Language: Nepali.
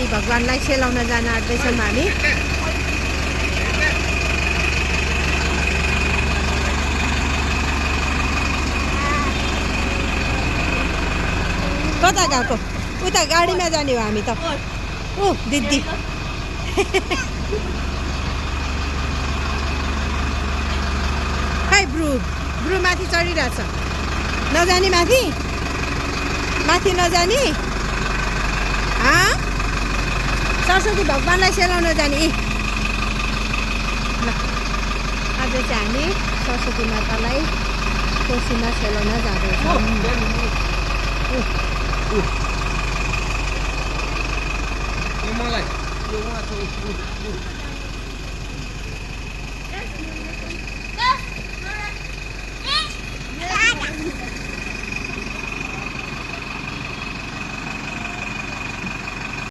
सरस्वती भगवानलाई सेलाउन जान आँट्दैछौँ हामी। कता गएको? उता गाडीमा जाने हो हामी त। ओ दिदी खै ब्रु माथि चढिरहेछ। नजाने माथि नजाने। सरस्वती भगवानलाई सेलाउन जाने। आज चाहिँ हामी सरस्वती मातालाई कोसीमा सेलाउन जाँदैछौँ। मलाई